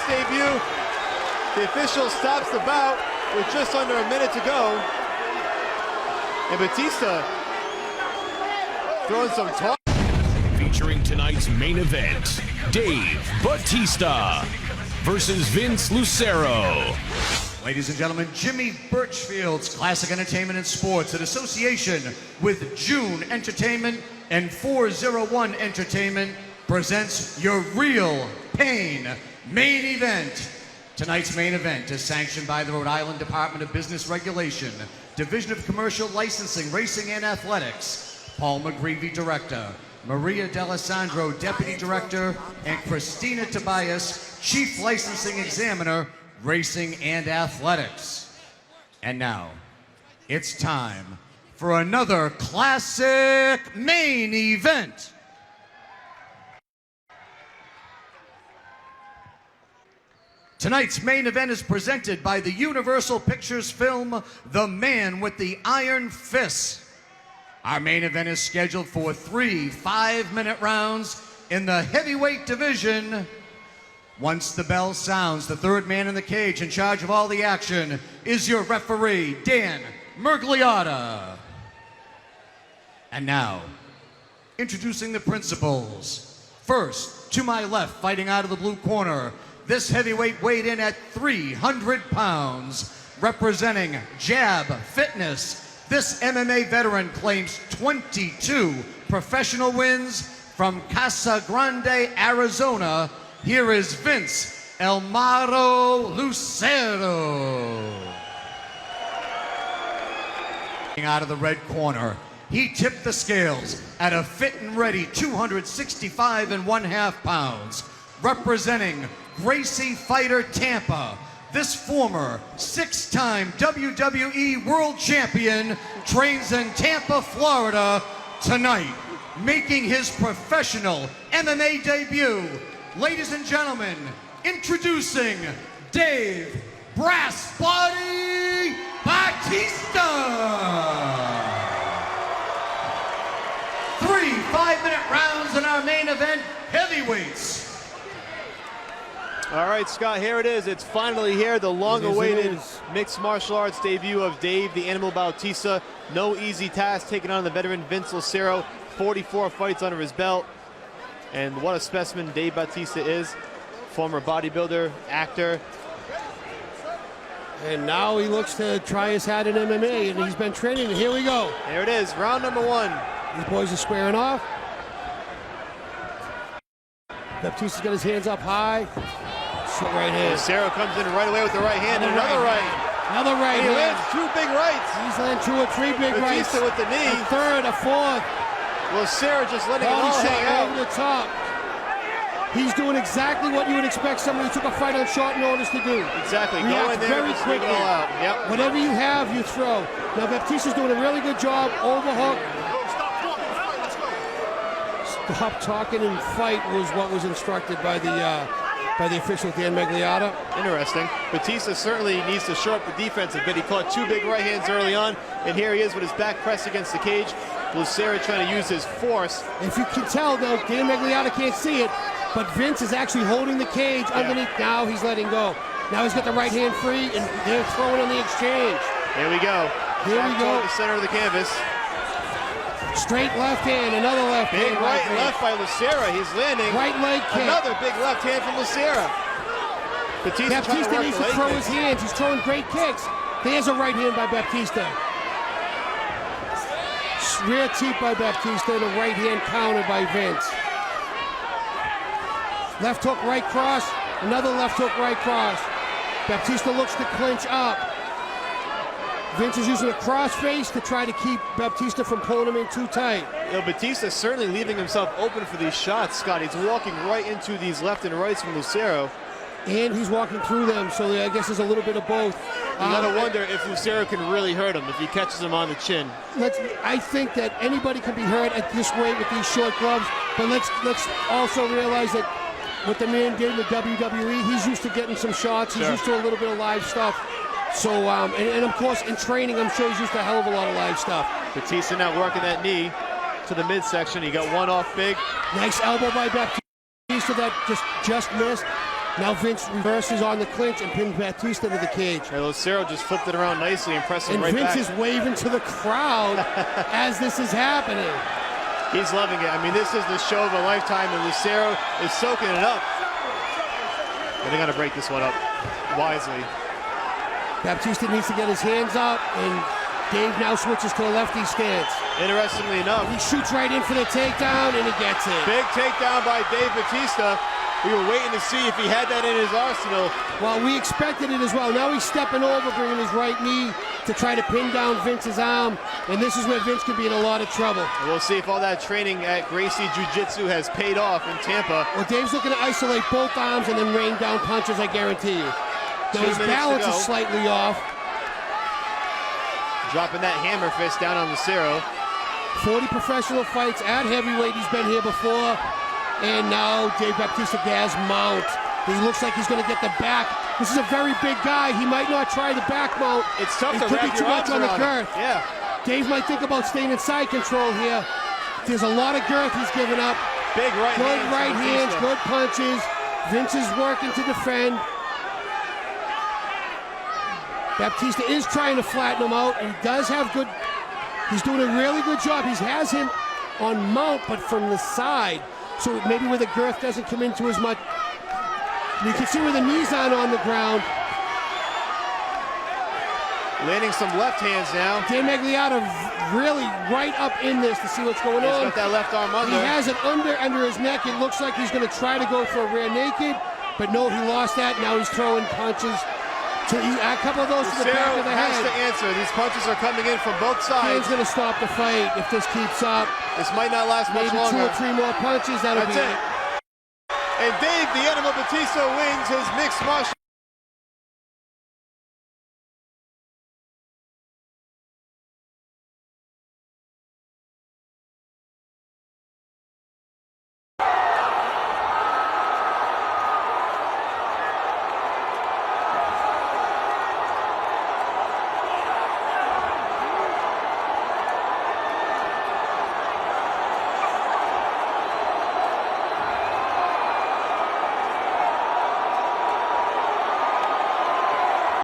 debut. The official stops the bout with just under a minute to go. And Bautista throwing some talk. Featuring tonight's main event, Dave Bautista versus Vince Lucero. Ladies and gentlemen, Jimmy Birchfield's Classic Entertainment and Sports in association with June Entertainment and 401 Entertainment presents your Real Pain main event. Tonight's main event is sanctioned by the Rhode Island Department of Business Regulation, Division of Commercial Licensing, Racing and Athletics. Paul McGreevy, Director. Maria D'Alessandro, Deputy Director, and Christina Tobias, Chief Licensing Examiner, Racing and Athletics. And now, it's time for another classic main event. Tonight's main event is presented by the Universal Pictures film, The Man with the Iron Fist. Our main event is scheduled for 3 5-minute rounds in the heavyweight division. Once the bell sounds, the third man in the cage in charge of all the action is your referee, Dan Mergliotta. And now, introducing the principals. First, to my left, fighting out of the blue corner, this heavyweight weighed in at 300 pounds, representing Jab Fitness. This MMA veteran claims 22 professional wins from Casa Grande, Arizona. Here is Vince El Maro Lucero. Out of the red corner, he tipped the scales at a fit and ready 265.5 pounds, representing Gracie Fighter Tampa. This former 6-time WWE World Champion trains in Tampa, Florida tonight, making his professional MMA debut. Ladies and gentlemen, introducing Dave Brass Body Bautista. 3 5-minute rounds in our main event, heavyweights. All right, Scott, here it is. It's finally here, the long-awaited mixed martial arts debut of Dave the Animal Bautista. No easy task taking on the veteran Vince Lucero. 44 fights under his belt. And what a specimen Dave Bautista is. Former bodybuilder, actor. And now he looks to try his hat in MMA, and he's been training, and here we go. There it is, round number 1. These boys are squaring off. Bautista's got his hands up high. Short right hand. Lucero comes in right away with the right hand, and another right. Another right He hand. lands 2 big rights. He's landing 2 or 3 big rights. Bautista with the knee. A third, a fourth. Lucero just letting it Body all shot hang out. over the top. He's doing exactly what you would expect somebody who took a fight on short notice to do. Exactly. Go React in there very and just leave it quickly. all out. Yep. Whatever you have, you throw. Now Bautista's doing a really good job. Overhook. Stop talking and fight was what was instructed by the official, Dan Mergliotta. Interesting. Bautista certainly needs to shore up the defense a bit. He caught 2 big right hands early on, and here he is with his back pressed against the cage. Lucero trying to use his force. If you can tell, though, Dan Mergliotta can't see it, but Vince is actually holding the cage underneath. Now he's letting go. Now he's got the right hand free, and they're throwing on the exchange. Here we go. Here we go. The center of the canvas. Straight left hand, another left Big hand. right and left by Lucero. He's landing. Right leg kick. Another big left hand from Lucero. Bautista needs to throw his hands. He's throwing great kicks. There's a right hand by Bautista. Rear teep by Bautista and a right hand counter by Vince. Left hook, right cross. Another left hook, right cross. Bautista looks to clinch up. Vince is using a cross face to try to keep Bautista from pulling him in too tight. You know, Bautista's certainly leaving himself open for these shots, Scott. He's walking right into these left and rights from Lucero. And he's walking through them, so I guess there's a little bit of both. You gotta wonder if Lucero can really hurt him, if he catches him on the chin. I think that anybody can be hurt at this weight with these short gloves, but let's also realize that what the man did in the WWE, he's used to getting some shots. He's used to a little bit of live stuff. So, and of course, in training, I'm sure he's used to a hell of a lot of live stuff. Bautista now working that knee to the midsection. He got one off big. Nice elbow by Bautista that just missed. Now Vince reverses on the clinch and pins Bautista to the cage. And Lucero just flipped it around nicely and pressed him And right Vince back. is waving to the crowd as this is happening. He's loving it. I mean, this is the show of a lifetime, and Lucero is soaking it up. But they got to break this one up wisely. Bautista needs to get his hands up, and Dave now switches to the lefty stance. Interestingly enough, He shoots right in for the takedown, and he gets it. big takedown by Dave Bautista. We were waiting to see if he had that in his arsenal. Well, we expected it as well. Now he's stepping over, bringing his right knee to try to pin down Vince's arm, and this is where Vince could be in a lot of trouble. And we'll see if all that training at Gracie Jiu-Jitsu has paid off in Tampa. Well, Dave's looking to isolate both arms and then rain down punches, I guarantee you. Now 2 his minutes balance to is go. slightly off. Dropping that hammer fist down on Lucero. 40 professional fights at heavyweight. He's been here before. And now Dave Bautista has mount. He looks like he's going to get the back. This is a very big guy. He might not try the back mount. It's tough It to could be wrap too your much arms on the around girth. it. Yeah. Dave might think about staying in side control here. There's a lot of girth he's giving up. Big right Good hands. right from hands, Bautista. good punches. Vince is working to defend. Bautista is trying to flatten him out. He does have good. He's doing a really good job. He has him on mount, but from the side. So maybe where the girth doesn't come into as much. You can see where the knees on the ground. Landing some left hands now. Dan Magliata really right up in this to see what's going He's on. got that left arm He under. has it under his neck. It looks like he's going to try to go for a rear naked, but no, he lost that. Now he's throwing punches. A couple of those to the back Lucero of the has to head. answer. These punches are coming in from both sides. Dan's going to stop the fight if this keeps up. This might not last much Maybe 2 longer. or 3 more punches. That'll That's be it. And Dave, the Animal Bautista, wins his mixed martial